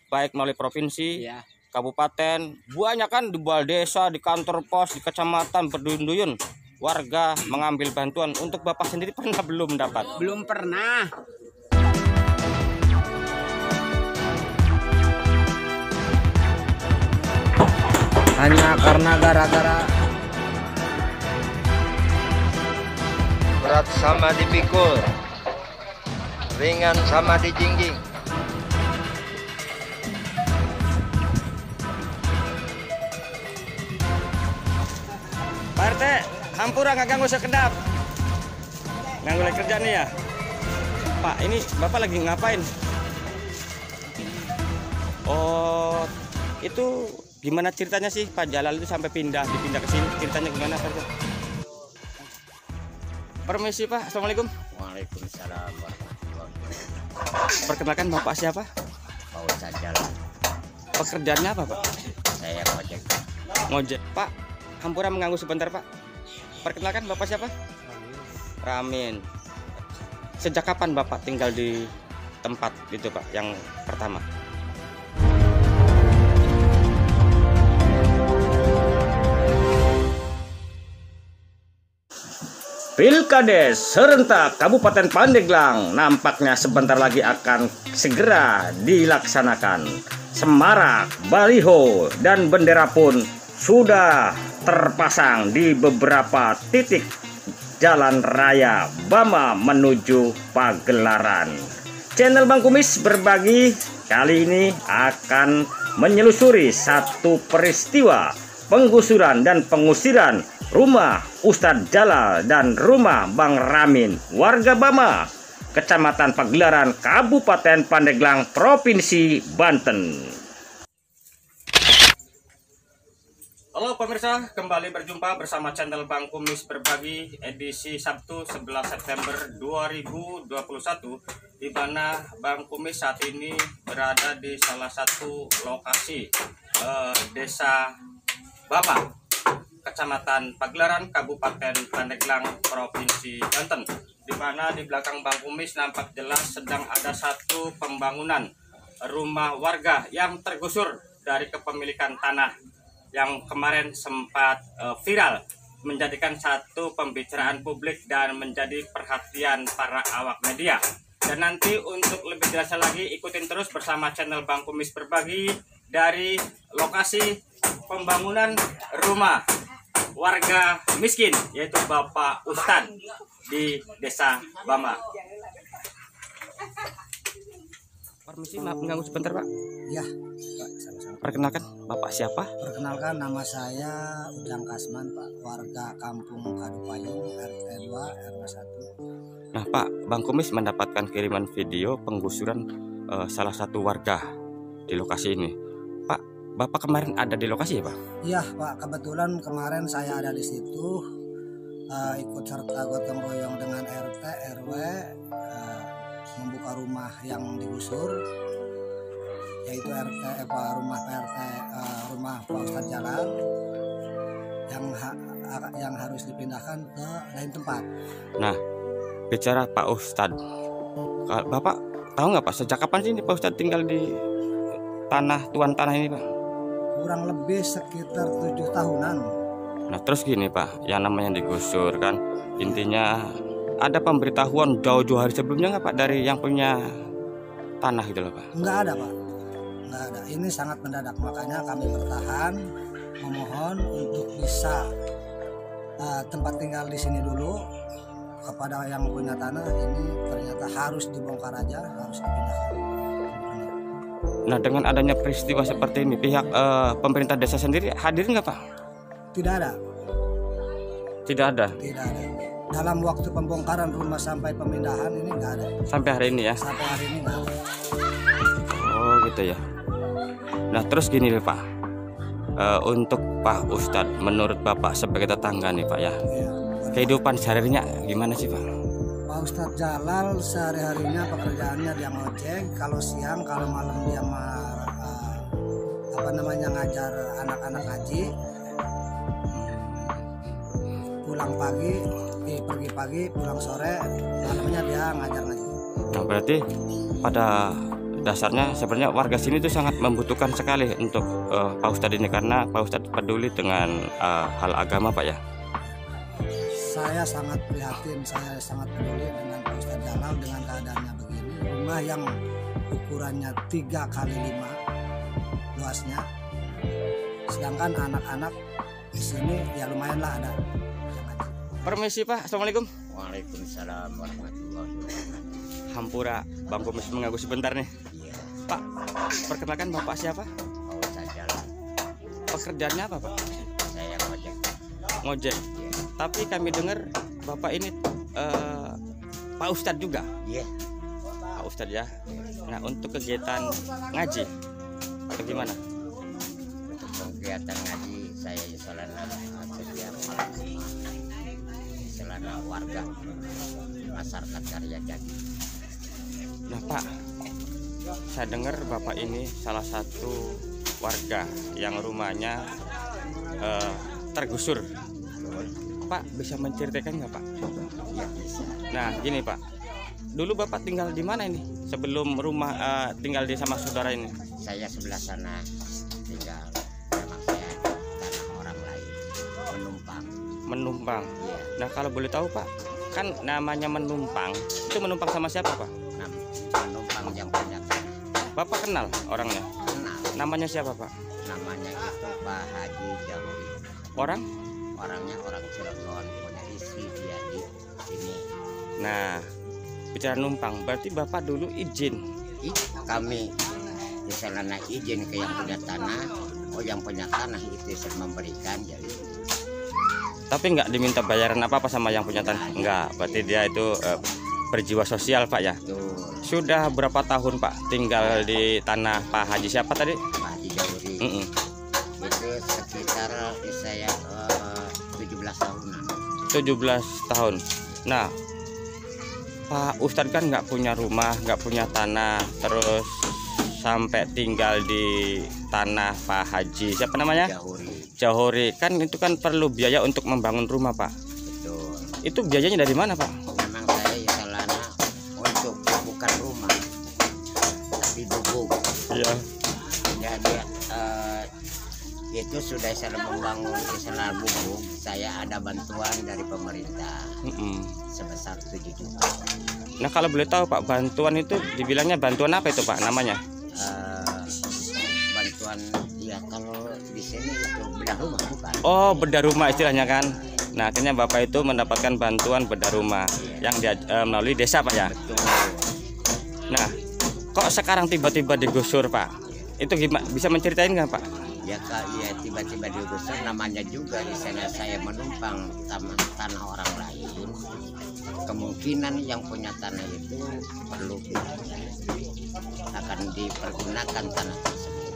baik melalui provinsi, Iya. kabupaten, banyak kan di balai desa, di kantor pos, di kecamatan, berduyun-duyun warga mengambil bantuan. Untuk Bapak sendiri pernah belum dapat? Belum pernah. Hanya karena gara-gara berat sama dipikul, ringan sama dijingjing. Pak RT, hampura nggak ganggu sekedap. Ganggu lagi kerja nih ya. Pak, ini Bapak lagi ngapain? Oh, itu gimana ceritanya sih Pak Jalal itu sampai dipindah ke sini? Ceritanya gimana Pak? Permisi Pak, Assalamualaikum. Waalaikumsalam warahmatullahi wabarakatuh. Perkenalkan Bapak siapa? Mau jalan. Pekerjaannya apa Pak? Saya ojek. Ngojek. Pak, hampura mengganggu sebentar Pak. Perkenalkan Bapak siapa? Ramin. Sejak kapan Bapak tinggal di tempat itu Pak yang pertama? Pilkades serentak Kabupaten Pandeglang nampaknya sebentar lagi akan segera dilaksanakan. Semarak, baliho, dan bendera pun sudah terpasang di beberapa titik jalan raya Bama menuju Pagelaran. Channel Bang Kumis berbagi kali ini akan menyelusuri satu peristiwa penggusuran dan pengusiran rumah Ustadz Jalal dan rumah Bang Ramin, warga Bama, Kecamatan Pagelaran, Kabupaten Pandeglang, Provinsi Banten. Halo pemirsa, kembali berjumpa bersama channel Bang Kumis berbagi edisi Sabtu 11 September 2021, di mana Bang Kumis saat ini berada di salah satu lokasi desa Bama, Kecamatan Pagelaran, Kabupaten Pandeglang, Provinsi Banten, di mana di belakang Bang Kumis nampak jelas sedang ada satu pembangunan rumah warga yang tergusur dari kepemilikan tanah yang kemarin sempat viral, menjadikan satu pembicaraan publik dan menjadi perhatian para awak media. Dan nanti untuk lebih jelasnya lagi ikutin terus bersama channel Bang Kumis berbagi dari lokasi pembangunan rumah warga miskin, yaitu Bapak Ustadz di Desa Bama. Permisi, maaf mengganggu sebentar Pak. Ya, Pak, sama-sama. Perkenalkan Bapak siapa? Perkenalkan, nama saya Ujang Kasman, Pak, warga Kampung Kadupayung, RT 2, RW 1. Nah Pak, Bang Kumis mendapatkan kiriman video penggusuran salah satu warga di lokasi ini. Pak, Bapak kemarin ada di lokasi ya Pak? Iya Pak, kebetulan kemarin saya ada di situ, ikut serta gotong royong dengan RT, RW, membuka rumah yang digusur, yaitu rumah PRT, rumah Pak Ustadz Jalal yang harus dipindahkan ke lain tempat. Nah, bicara Pak Ustadz, Bapak tahu nggak Pak sejak kapan sih ini Pak Ustadz tinggal di tuan tanah ini Pak? Kurang lebih sekitar 7 tahunan. Nah terus gini Pak, yang namanya digusur kan, intinya ada pemberitahuan jauh-jauh hari sebelumnya nggak Pak dari yang punya tanah gitu loh Pak? Nggak ada Pak, nggak ada. Ini sangat mendadak, makanya kami bertahan memohon untuk bisa tempat tinggal di sini dulu. Kepada yang punya tanah ini ternyata harus dibongkar aja, harus dipindahkan. Nah dengan adanya peristiwa seperti ini, pihak pemerintah desa sendiri hadir nggak Pak? Tidak ada. Tidak ada. Tidak ada. Dalam waktu pembongkaran rumah sampai pemindahan ini nggak ada. Sampai hari ini ya? Sampai hari ini nggak ada. Oh gitu ya. Nah terus gini nih Pak, untuk Pak Ustadz, menurut Bapak sebagai tetangga nih Pak ya, Ya. kehidupan sehari-harinya gimana sih Pak? Pak Ustadz Jalal sehari-harinya pekerjaannya dia ngojek, kalau siang kalau malam dia ngajar anak-anak ngaji, pulang pagi, pergi pagi, pulang sore, malamnya dia ngajar ngaji. Nah berarti pada dasarnya sebenarnya warga sini tuh sangat membutuhkan sekali untuk Pak Ustadz ini, karena Pak Ustadz peduli dengan hal agama Pak ya. Saya sangat prihatin, saya sangat peduli dengan Pak Ustadz Jalal dengan keadaannya begini. Rumah yang ukurannya 3 kali 5 luasnya, sedangkan anak-anak di sini ya lumayan lah ada yang ngaji. Permisi Pak, assalamualaikum. Waalaikumsalam warahmatullahi wabarakatuh. Hampura Bang Kumis mengganggu sebentar nih. Iya, Pak, perkenalkan Bapak siapa? mau jalan. Pekerjaannya apa Pak? Saya ojek. Ngojek. Iya. Tapi kami dengar Bapak ini Pak Ustadz juga. Iya. Pak Ustadz ya. Nah, untuk kegiatan ngaji atau gimana? Untuk kegiatan ngaji saya selana setiap malam Jumat. Selana warga masyarakat Karya Jati. Nah Pak, saya dengar Bapak ini salah satu warga yang rumahnya tergusur. Pak, bisa menceritakan nggak Pak? Iya, bisa. Nah gini Pak, dulu Bapak tinggal di mana ini sebelum rumah tinggal di sama saudara ini? Saya sebelah sana tinggal. Memang saya tanah orang lain menumpang. Menumpang. Iya. Nah kalau boleh tahu Pak, kan namanya menumpang, itu menumpang sama siapa Pak? Menumpang yang punya tanah. Bapak kenal orangnya? Kenal. Namanya siapa Pak? Namanya itu Pak Haji Jahuri. Orangnya orang Cilegon, punya istri dia di sini. Nah, bicara numpang, berarti Bapak dulu izin. Kami misalnya izin ke yang punya tanah, yang punya tanah itu saya memberikan jadi. Tapi nggak diminta bayaran apa-apa sama yang punya tanah? Enggak, berarti dia itu berjiwa sosial Pak ya. Betul. Sudah berapa tahun Pak tinggal di tanah Pak Haji siapa tadi? Pak Haji Jahuri. Itu sekitar saya 17 tahunan. 17 tahun. Nah, Pak Ustadz kan nggak punya rumah, nggak punya tanah, terus sampai tinggal di tanah Pak Haji siapa namanya? Jahuri. Kan itu kan perlu biaya untuk membangun rumah Pak. Betul. Itu biayanya dari mana Pak? Memang saya isalana untuk bukan rumah tapi gubuk. Iya. Jadi itu sudah saya membangun istilah gubuk. Saya ada bantuan dari pemerintah sebesar 7 juta. Nah kalau boleh tahu Pak, bantuan itu dibilangnya bantuan apa itu Pak namanya? Bantuan ya kalau di sini itu bedah rumah bukan? Oh, bedah rumah istilahnya kan. Nah akhirnya Bapak itu mendapatkan bantuan bedah rumah yang melalui desa Pak ya. Betul. Nah kok sekarang tiba-tiba digusur Pak? Itu gimana? Bisa menceritain nggak Pak? Ya Kak, ya tiba-tiba digusur, namanya juga di sana saya menumpang tanah orang lain. Kemungkinan yang punya tanah itu perlu akan dipergunakan tanah tersebut.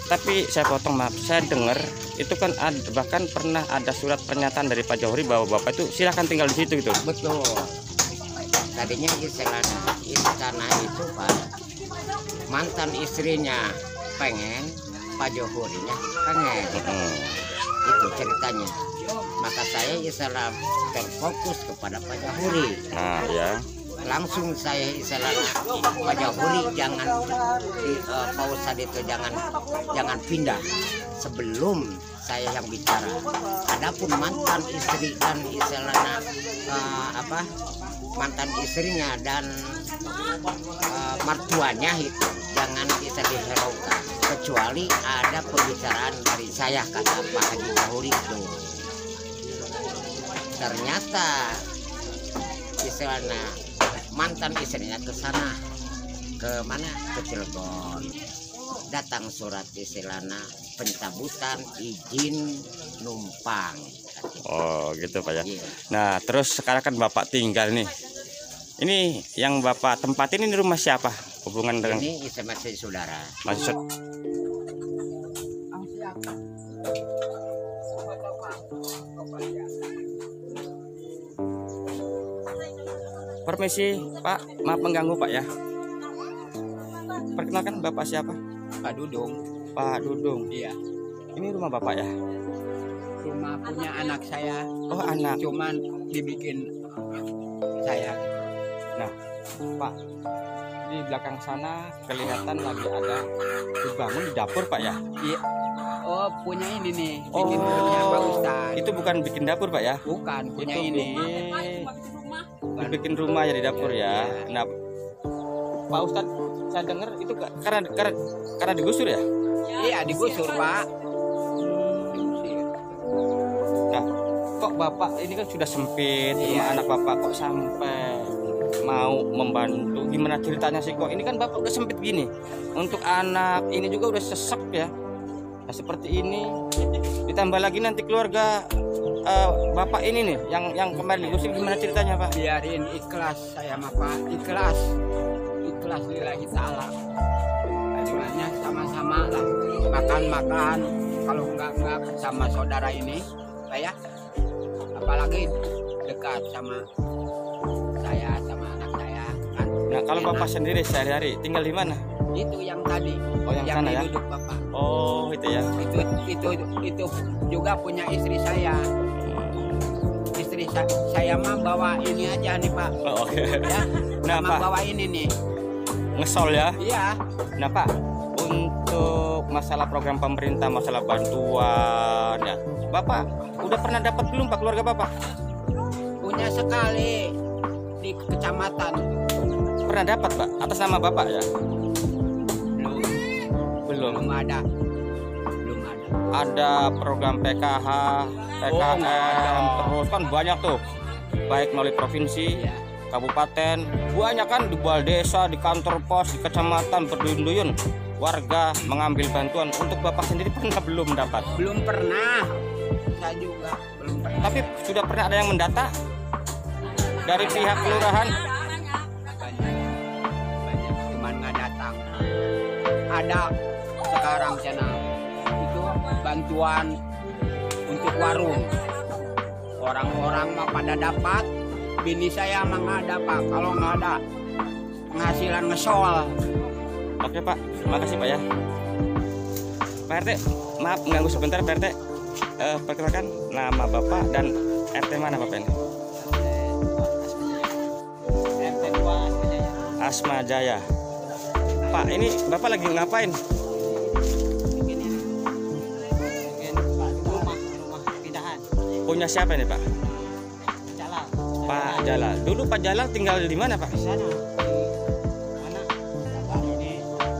Tapi saya potong maaf, saya dengar itu kan bahkan pernah ada surat pernyataan dari Pak Jahuri bahwa Bapak itu silakan tinggal di situ gitu. Betul. Tadinya istana itu Pak, mantan istrinya pengen, Pak Johurinya pengen. Itu ceritanya. Maka saya istilah terfokus kepada Pak Jahuri. Nah ya. Langsung saya istilah Pak Jahuri jangan Pak Ustadz itu jangan pindah sebelum saya yang bicara. Adapun mantan istri dan istilahnya mantan istrinya dan mertuanya itu jangan bisa dihiraukan kecuali ada pembicaraan dari saya, kata Pak Haji Jahuri itu. Ternyata istilahnya mantan istrinya ke sana, ke mana, ke Cilegon, datang surat istilahnya pencabutan izin numpang. Oh gitu Pak ya. Iya. Nah terus sekarang kan Bapak tinggal nih. Ini yang Bapak tempatin ini rumah siapa? Hubungan dengan Ini masih saudara. maksud permisi Pak, maaf mengganggu Pak ya. Perkenalkan Bapak siapa? Pak Dudung. Pak Dudung. Iya. Ini rumah Bapak ya? Rumah punya anak saya. Oh anak. Cuman dibikin saya. Nah Pak, di belakang sana kelihatan lagi ada dibangun di dapur Pak ya? Iya. Oh, punya ini nih, Oh, bikin punya Pak Ustad. itu bukan bikin dapur Pak ya? Bukan, punya Itu ini. bikin rumah ya di dapur ya. Nah, Pak Ustadz, saya dengar itu karena digusur ya? Iya, digusur Pak. Nah, kok Bapak ini kan sudah sempit, rumah Iya. anak Bapak kok sampai mau membantu? Gimana ceritanya sih kok? Ini kan Bapak udah sempit gini. Untuk anak ini juga udah sesek ya. Nah, seperti ini ditambah lagi nanti keluarga Bapak ini nih yang kemarin digusur, gimana ceritanya Pak? Biarin ikhlas saya mah Pak, ikhlas lillahi ta'ala. Bagaimana sama-sama lah makan kalau enggak sama saudara ini Pak ya, apalagi dekat sama saya sama anak saya kan. Nah, kalau Enak. Bapak sendiri sehari-hari tinggal di mana? Itu yang tadi, Oh, yang sana ya? duduk Bapak. Oh, itu ya. Itu juga punya istri saya. Istri saya mah bawa ini aja nih Pak. Oh, oke. Ya, Nah, sama Pak, bawa ini nih. ngesol ya. Iya. Nah, Pak, untuk masalah program pemerintah, masalah bantuan ya, Bapak udah pernah dapat belum Pak, keluarga Bapak? Punya sekali di kecamatan. Pernah dapat Pak, atas nama Bapak ya? Belum. Belum ada. Ada program PKH, PKM, terus kan banyak tuh, baik melalui provinsi, Iya. kabupaten, banyak kan di balai desa, di kantor pos, di kecamatan, berduyun-duyun warga mengambil bantuan. Untuk Bapak sendiri pernah belum dapat? Belum pernah. Saya juga belum pernah. Tapi sudah pernah ada yang mendata dari pihak kelurahan? Banyak cuman nggak datang. Ada sekarang channel itu bantuan untuk warung. Orang-orang mah pada dapat, bini saya mah nggak ada Pak. Kalau nggak ada penghasilan ngesol. Oke Pak, makasih Pak ya. Pak RT, maaf mengganggu sebentar Pak RT. Perkenalkan nama Bapak dan RT mana Bapak ini? RT 2 Asma Jaya. Pak, ini Bapak lagi ngapain? rumah pindahan Punya siapa ini Pak? Jalal Pak Jalal. Dulu Pak Jalal tinggal di mana Pak? di sana di mana di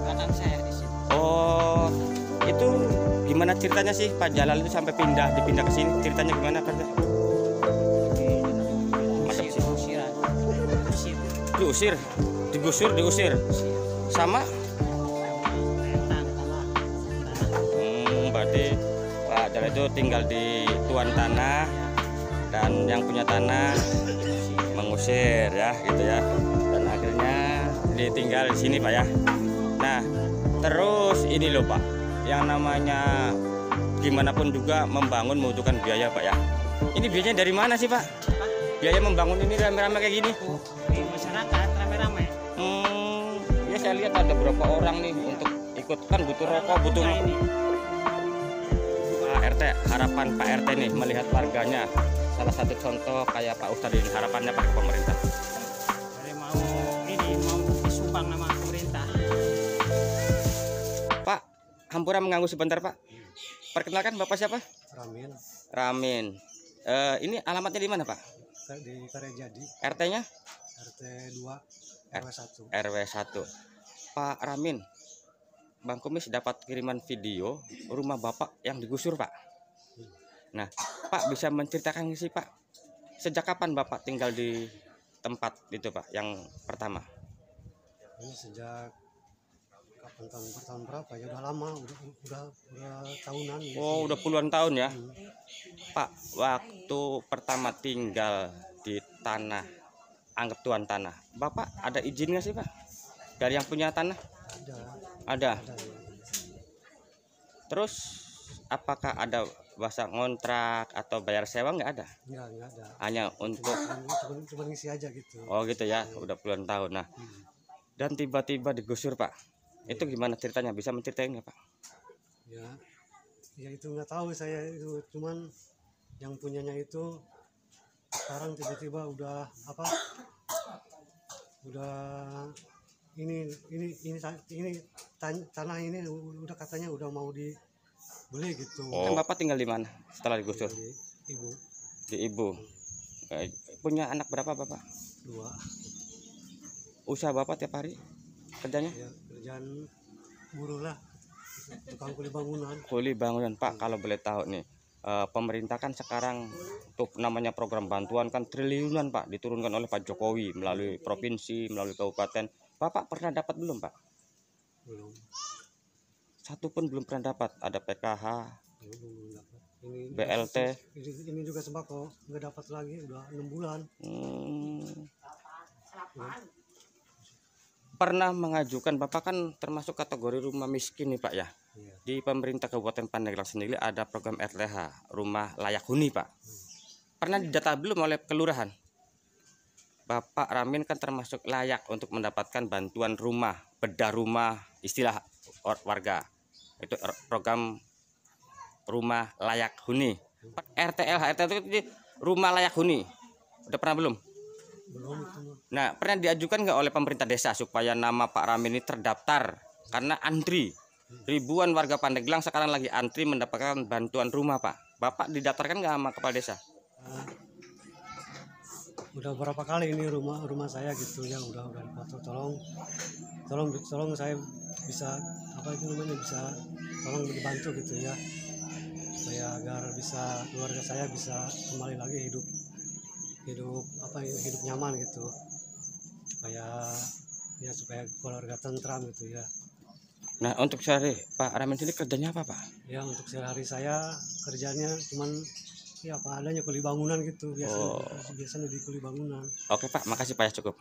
belakang saya di sini. Oh, itu gimana ceritanya sih Pak Jalal itu sampai dipindah ke sini? Ceritanya gimana Pak? Masuk sih. Diusir, diusir. Sama? Berarti Pak Jalal itu tinggal di tuan tanah dan yang punya tanah mengusir ya, gitu ya. Dan akhirnya ditinggal di sini Pak ya. Nah, terus ini loh Pak, yang namanya gimana pun juga membangun membutuhkan biaya Pak ya. Ini biayanya dari mana sih Pak? Biaya membangun ini rame-rame kayak gini? Di masyarakat rame-rame. Ya saya lihat ada berapa orang nih untuk ikut, kan butuh rokok, butuh ini Pak RT. Harapan Pak RT nih melihat warganya, salah satu contoh kayak Pak Ustadz ini, harapannya Pak pemerintah. dari mau disumbang nama pemerintah. Pak, hampura mengganggu sebentar Pak. Perkenalkan Bapak siapa? Ramin Ramin. Ini alamatnya di mana Pak? di Karyajadi RT-nya? RT 2 RW 1. RW 1. Pak Ramin, Bang Kumis dapat kiriman video rumah Bapak yang digusur Pak. Nah, Pak bisa menceritakan sih Pak, sejak kapan Bapak tinggal di tempat itu Pak yang pertama? Ini sejak kapan, tahun berapa ya, udah lama, udah tahunan ya. Oh, udah puluhan tahun ya. Pak, waktu pertama tinggal di tanah, anggap tuan tanah, Bapak ada izin nggak sih Pak dari yang punya tanah? Ada. Ya. Terus apakah ada bahasa ngontrak atau bayar sewa? Nggak ada. Nggak ada. Hanya untuk Cuma ngisi aja gitu. oh gitu ya, udah puluhan tahun. Nah, dan tiba-tiba digusur Pak. Itu gimana ceritanya? Bisa menceritain nggak Pak? Ya itu nggak tahu saya, itu cuman yang punyanya itu sekarang tiba-tiba udah tanah ini udah katanya udah mau dibeli gitu. Kan Bapak tinggal di mana setelah digusur? Di ibu Di Ibu. Punya anak berapa Bapak? 2. Usaha Bapak tiap hari kerjanya? Ya, kerjaan buruh lah, tukang kuli bangunan. Kuli bangunan Pak. Kalau boleh tahu nih, pemerintah kan sekarang untuk namanya program bantuan kan triliunan Pak, diturunkan oleh Pak Jokowi melalui provinsi, melalui kabupaten. Bapak pernah dapat belum Pak? Belum. Satu pun belum pernah dapat. Ada PKH, Belum dapat. Ini BLT. Ini juga sembako nggak dapat lagi, udah 6 bulan. Pernah mengajukan, Bapak kan termasuk kategori rumah miskin nih Pak ya. Iya. Di pemerintah Kabupaten Pandeglang sendiri ada program RLH, rumah layak huni Pak. Pernah didata belum oleh kelurahan? Bapak Ramin kan termasuk layak untuk mendapatkan bantuan rumah, bedah rumah, istilah warga. Itu program rumah layak huni. RTLH itu rumah layak huni. Udah pernah belum? Belum itu mah. Nah, pernah diajukan nggak oleh pemerintah desa supaya nama Pak Ramin ini terdaftar? Karena antri. Ribuan warga Pandeglang sekarang lagi antri mendapatkan bantuan rumah Pak. Bapak didaftarkan nggak sama kepala desa? Udah berapa kali ini rumah saya gitu ya, udah foto, tolong saya bisa bisa tolong dibantu gitu ya, supaya agar bisa keluarga saya bisa kembali lagi hidup nyaman gitu, supaya keluarga tentram gitu ya. Nah, untuk sehari Pak Ramin sendiri kerjanya apa Pak? Ya, untuk sehari saya kerjanya cuman ya apa adanya kuli bangunan gitu biasanya. Biasanya di kuli bangunan. Oke Pak, makasih Pak ya, cukup.